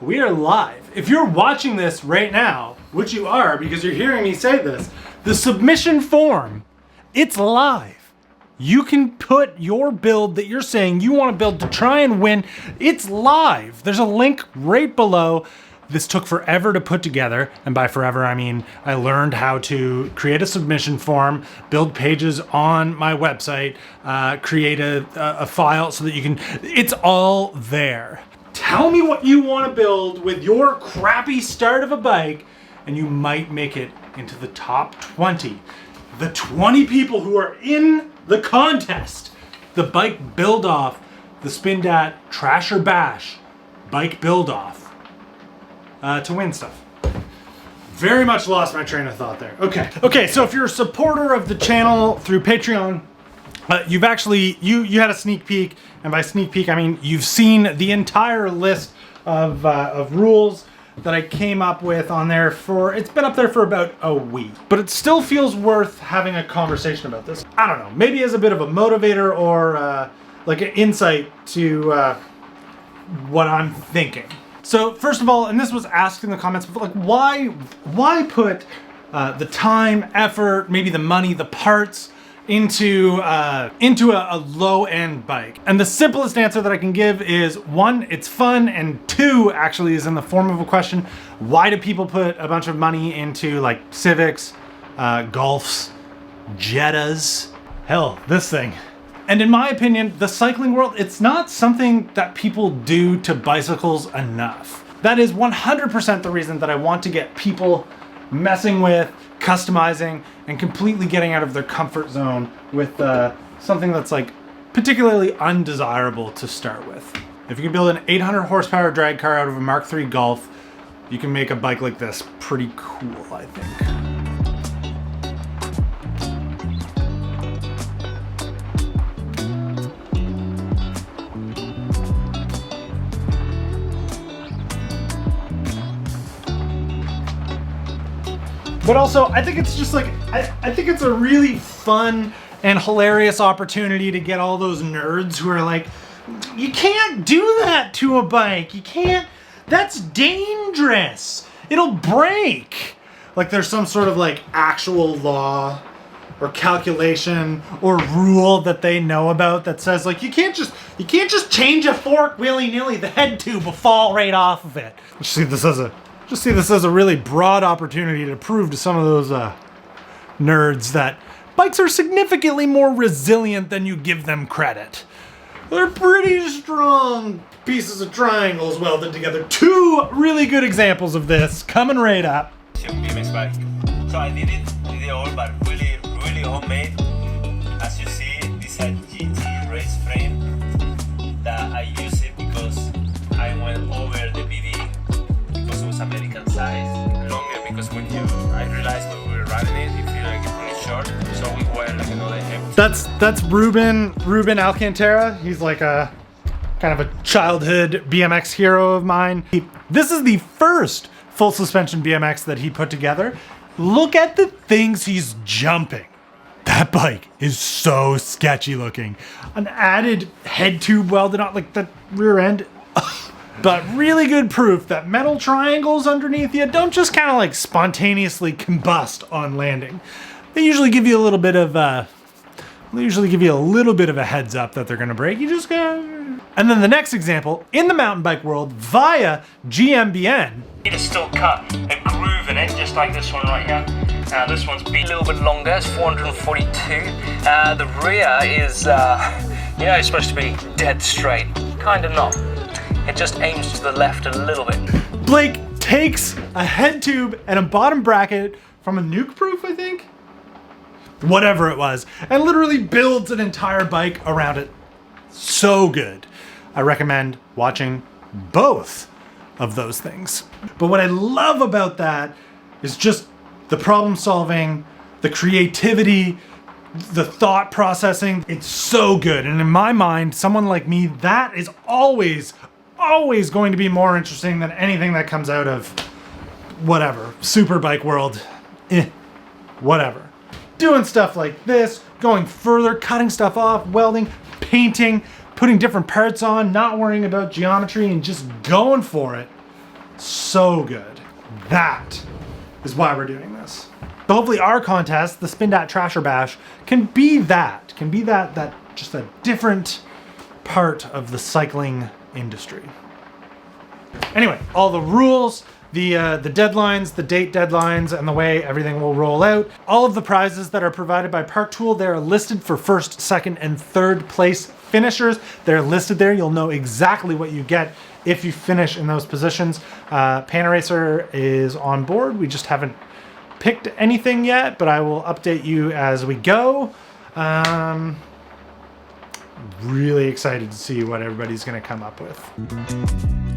We are live. If you're watching this right now, which you are because you're hearing me say this, the submission form, it's live. You can put your build that you're saying you want to build to try and win. It's live. There's a link right below. This took forever to put together, and by forever I mean I learned how to create a submission form, build pages on my website, create a file so that you can, it's all there. Tell me what you want to build with your crappy start of a bike, and you might make it into the top 20. The 20 people who are in the contest. The bike build-off, the Spindatt Trash or Bash bike build-off. To win stuff. Very much lost my train of thought there. Okay, so if you're a supporter of the channel through Patreon, you've actually, you had a sneak peek, and by sneak peek I mean you've seen the entire list of rules that I came up with on there for, it's been up there for about a week. But it still feels worth having a conversation about this. I don't know, maybe as a bit of a motivator or like an insight to what I'm thinking. So first of all, and this was asked in the comments before, like why put the time, effort, maybe the money, the parts into a low-end bike? And the simplest answer that I can give is one, it's fun, and two, actually is in the form of a question. Why do people put a bunch of money into like Civics, Golfs, Jettas, hell, this thing? And in my opinion, the cycling world, it's not something that people do to bicycles enough. That is 100% the reason that I want to get people messing with, customizing, and completely getting out of their comfort zone with something that's like particularly undesirable to start with. If you can build an 800 horsepower drag car out of a Mark III Golf, you can make a bike like this pretty cool, I think. But also, I think it's just like, I think it's a really fun and hilarious opportunity to get all those nerds who are like, you can't do that to a bike. You can't, that's dangerous. It'll break. Like there's some sort of like actual law or calculation or rule that they know about that says like, you can't just change a fork willy-nilly, the head tube will fall right off of it. Just see this as a really broad opportunity to prove to some of those nerds that bikes are significantly more resilient than you give them credit. They're pretty strong pieces of triangles welded together. Two really good examples of this coming right up. BMX bike. So I did it with the old but really homemade. As you see, this is a GT race frame that I use it because I went over the BD. It was American size, longer because I realized when we were riding it, you feel like it's really short, so we wear like another hip. That's Ruben Alcantara. He's like a kind of a childhood BMX hero of mine. This is the first full suspension BMX that he put together. Look at the things he's jumping. That bike is so sketchy looking. An added head tube welded on like the rear end. But really good proof that metal triangles underneath you don't just kind of like spontaneously combust on landing. They usually give you a little bit of a heads up that they're gonna break. You just go. And then the next example, in the mountain bike world, via GMBN. It is still cut a groove in it, just like this one right here. This one's a little bit longer, it's 442. The rear is, it's supposed to be dead straight. Kind of not. It just aims to the left a little bit. Blake takes a head tube and a bottom bracket from a Nuke Proof, I think? Whatever it was, and literally builds an entire bike around it. So good. I recommend watching both of those things. But what I love about that is just the problem solving, the creativity, the thought processing. It's so good. And in my mind, someone like me, that is always going to be more interesting than anything that comes out of whatever, Superbike world, whatever. Doing stuff like this, going further, cutting stuff off, welding, painting, putting different parts on, not worrying about geometry and just going for it. So good. That is why we're doing this. So hopefully our contest, the Spindatt Trasher Bash, can be that just a different part of the cycling industry. Anyway, all the rules, the deadlines, the date deadlines, and the way everything will roll out. All of the prizes that are provided by Park Tool, they're listed for first, second, and third place finishers. They're listed there. You'll know exactly what you get if you finish in those positions. Panaracer is on board. We just haven't picked anything yet, but I will update you as we go. Really excited to see what everybody's going to come up with.